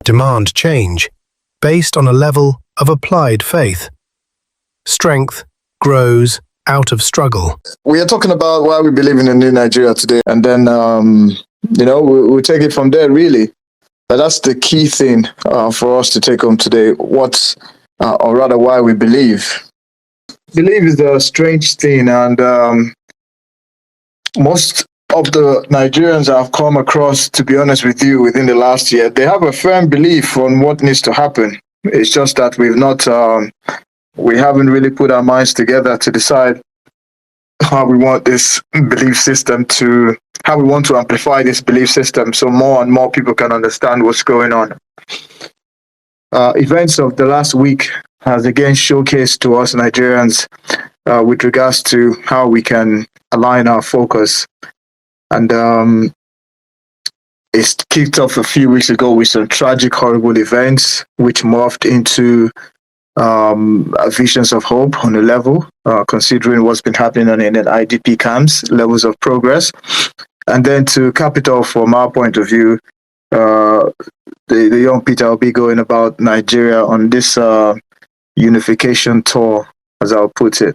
demand change based on a level of applied faith. Strength grows out of struggle. We are talking about why we believe in a new Nigeria today, and then we'll take it from there, really. But that's the key thing for us to take home today. Or rather, why we believe. Belief is a strange thing, and most of the Nigerians I've come across, to be honest with you, within the last year, they have a firm belief on what needs to happen. It's just that we haven't really put our minds together to decide how we want this belief system how we want to amplify this belief system so more and more people can understand what's going on. Events of the last week has again showcased to us Nigerians with regards to how we can align our focus. And it's kicked off a few weeks ago with some tragic, horrible events, which morphed into visions of hope on a level, considering what's been happening in IDP camps, levels of progress. And then to cap it off, from our point of view, the young Peter Obi going about Nigeria on this unification tour, as I'll put it.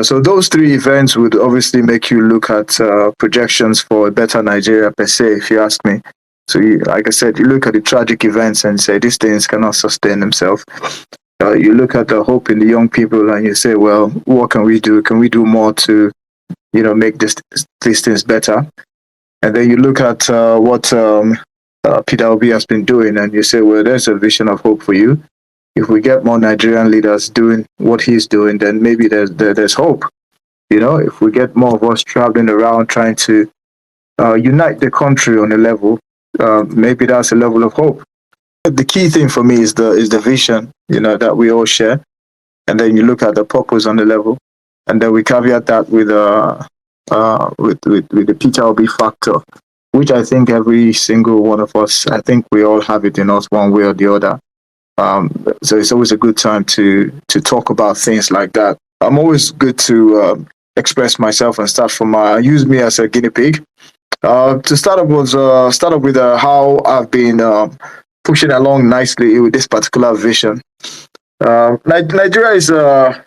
So those three events would obviously make you look at projections for a better Nigeria per se, if you ask me. So, like I said, you look at the tragic events and say these things cannot sustain themselves. You look at the hope in the young people and you say, well, what can we do? Can we do more to, make these things better? And then you look at what Peter Obi has been doing and you say, well, there's a vision of hope for you. If we get more Nigerian leaders doing what he's doing, then maybe there's hope. If we get more of us traveling around trying to unite the country on a level, maybe that's a level of hope. The key thing for me is the vision, that we all share. And then you look at the purpose on the level. And then we caveat that with the Peter Obi Factor, which I think every single one of us, I think we all have it in us one way or the other. So it's always a good time to talk about things like that. I'm always good to express myself and start from use me as a guinea pig. To start up with how I've been pushing along nicely with this particular vision. Nigeria is a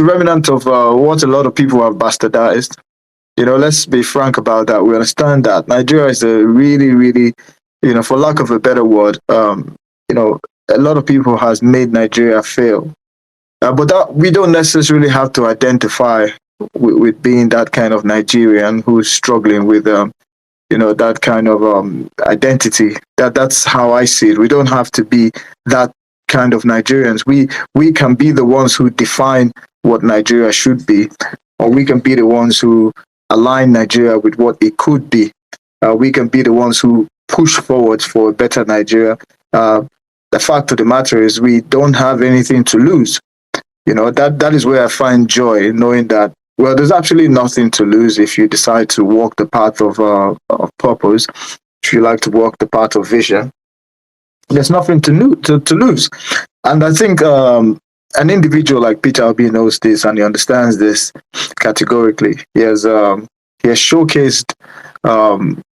remnant of what a lot of people have bastardized. Let's be frank about that. We understand that Nigeria is a really, really, for lack of a better word, a lot of people has made Nigeria fail. But that we don't necessarily have to identify with being that kind of Nigerian who's struggling with, that kind of identity. That's how I see it. We don't have to be that kind of Nigerians. We can be the ones who define what Nigeria should be, or we can be the ones who align Nigeria with what it could be. We can be the ones who push forward for a better Nigeria. The fact of the matter is we don't have anything to lose. That is where I find joy, knowing that, well, there's actually nothing to lose if you decide to walk the path of purpose, if you like to walk the path of vision. There's nothing to lose. And I think an individual like Peter Obi knows this and he understands this categorically. He has showcased,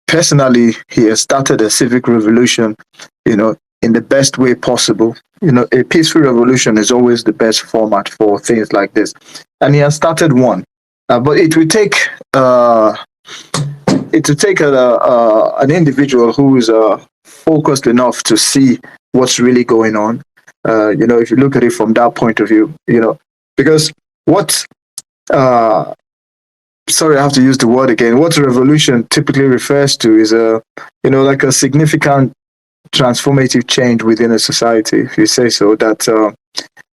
personally, he has started a civic revolution, in the best way possible. A peaceful revolution is always the best format for things like this. And he has started one. But it will take an individual who is focused enough to see what's really going on. If you look at it from that point of view, because sorry, I have to use the word again. What a revolution typically refers to is like a significant transformative change within a society, if you say so, that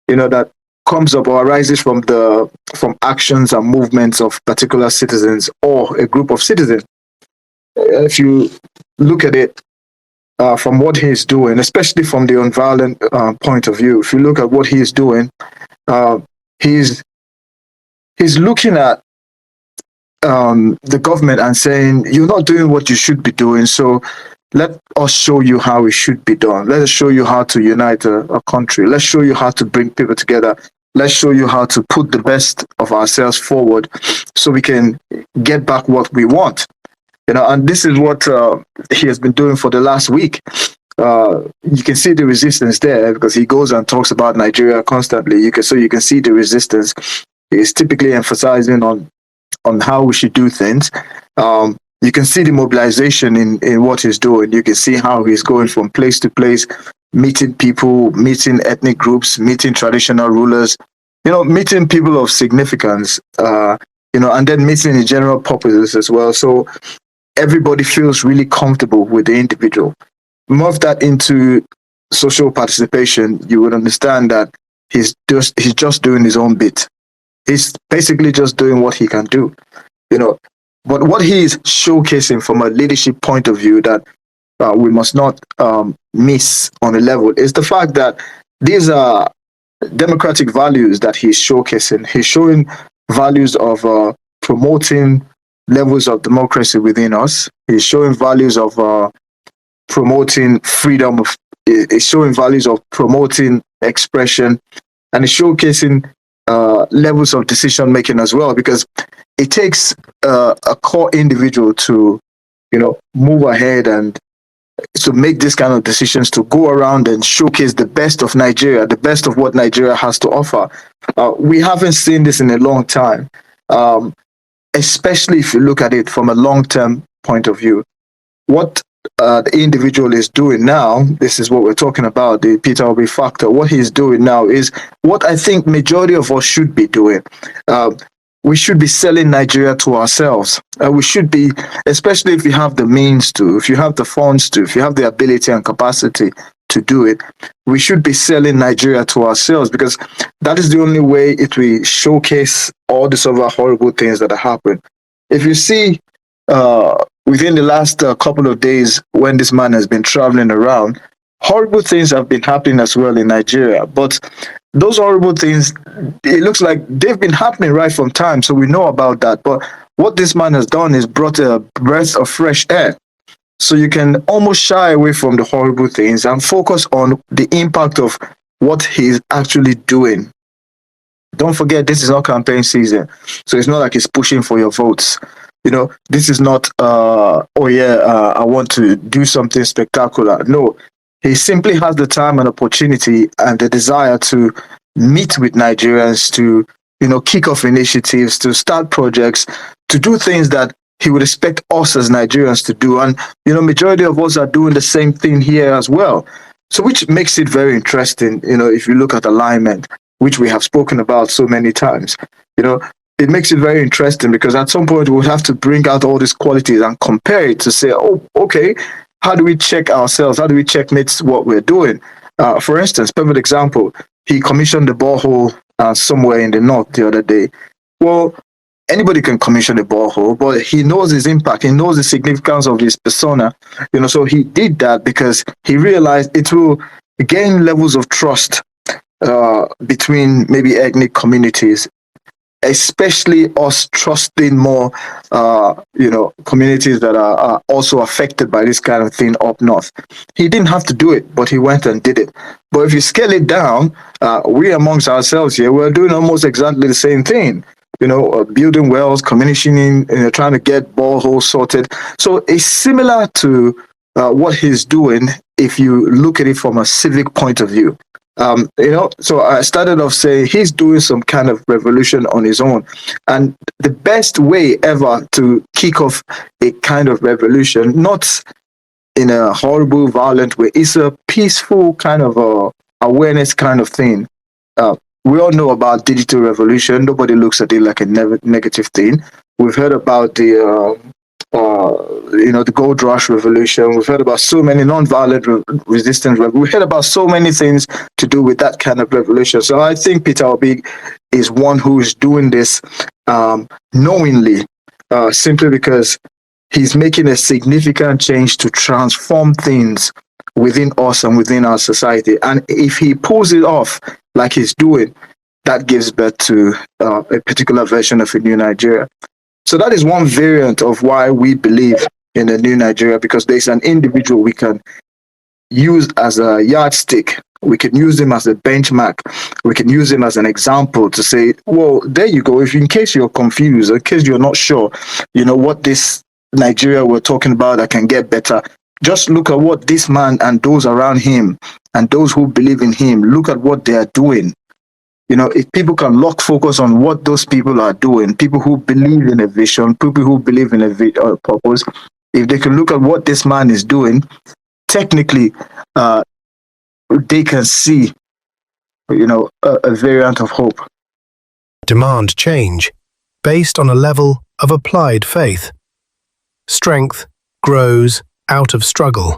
that comes up or arises from actions and movements of particular citizens or a group of citizens. If you look at it from what he's doing, especially from the nonviolent point of view, if you look at what he's doing, he's looking at the government and saying, you're not doing what you should be doing, so let us show you how it should be done. Let us show you how to unite a country. Let's show you how to bring people together. Let's show you how to put the best of ourselves forward so we can get back what we want. And this is what he has been doing for the last week. you can see the resistance there because he goes and talks about Nigeria constantly. You can see the resistance. He's typically emphasizing on how we should do things. You can see the mobilization in what he's doing. You can see how he's going from place to place, meeting people, meeting ethnic groups, meeting traditional rulers, meeting people of significance, and then meeting the general populace as well. So everybody feels really comfortable with the individual. Move that into social participation, you would understand that he's just doing his own bit. He's basically just doing what he can do, But what he is showcasing from a leadership point of view that we must not miss on a level is the fact that these are democratic values that he's showcasing. He's showing values of promoting levels of democracy within us. He's showing values of promoting freedom. He's showing values of promoting expression, and he's showcasing levels of decision making as well, because it takes a core individual to move ahead and to make this kind of decisions, to go around and showcase the best of Nigeria, the best of what Nigeria has to offer. We haven't seen this in a long time, especially if you look at it from a long-term point of view. What the individual is doing now, this is what we're talking about, the Peter Obi Factor. What he's doing now is what I think majority of us should be doing. We should be selling Nigeria to ourselves. We should be, especially if you have the means to, if you have the funds to, if you have the ability and capacity to do it, we should be selling Nigeria to ourselves, because that is the only way it will showcase all these other horrible things that have happened. If you see, within the last couple of days when this man has been traveling around, horrible things have been happening as well in Nigeria. But those horrible things, it looks like they've been happening right from time, so we know about that. But what this man has done is brought a breath of fresh air. So you can almost shy away from the horrible things and focus on the impact of what he's actually doing. Don't forget, this is not campaign season, so it's not like he's pushing for your votes. This is not, I want to do something spectacular. No, he simply has the time and opportunity and the desire to meet with Nigerians, to, kick off initiatives, to start projects, to do things that he would expect us as Nigerians to do. And, majority of us are doing the same thing here as well. So which makes it very interesting, if you look at alignment, which we have spoken about so many times, it makes it very interesting, because at some point we'll have to bring out all these qualities and compare it to say, oh, okay, how do we check ourselves? How do we checkmate what we're doing? For instance, perfect example, he commissioned the borehole somewhere in the north the other day. Well, anybody can commission a borehole, but he knows his impact. He knows the significance of his persona. So he did that because he realized it will gain levels of trust between maybe ethnic communities, especially us trusting more, communities that are also affected by this kind of thing up north. He didn't have to do it, but he went and did it. But if you scale it down, we amongst ourselves here, we're doing almost exactly the same thing. Building wells, commissioning, trying to get boreholes sorted. So it's similar to what he's doing if you look at it from a civic point of view. So I started off saying he's doing some kind of revolution on his own. And the best way ever to kick off a kind of revolution, not in a horrible, violent way, it's a peaceful kind of awareness kind of thing. We all know about digital revolution. Nobody looks at it like a negative thing. We've heard about the gold rush revolution. We've heard about so many non-violent resistance. We've heard about so many things to do with that kind of revolution. So I think Peter Obi is one who is doing this knowingly, simply because he's making a significant change to transform things within us and within our society. And if he pulls it off like he's doing, that gives birth to a particular version of a new Nigeria. So that is one variant of why we believe in a new Nigeria, because there's an individual we can use as a yardstick. We can use him as a benchmark. We can use him as an example to say, well, there you go. If in case you're confused, in case you're not sure, what this Nigeria we're talking about that can get better, Just look at what this man and those around him and those who believe in him, look at what they are doing. You know, if people can lock focus on what those people are doing, people who believe in a vision, people who believe in a purpose, if they can look at what this man is doing, technically, they can see, a variant of hope. Demand change based on a level of applied faith. Strength grows out of struggle.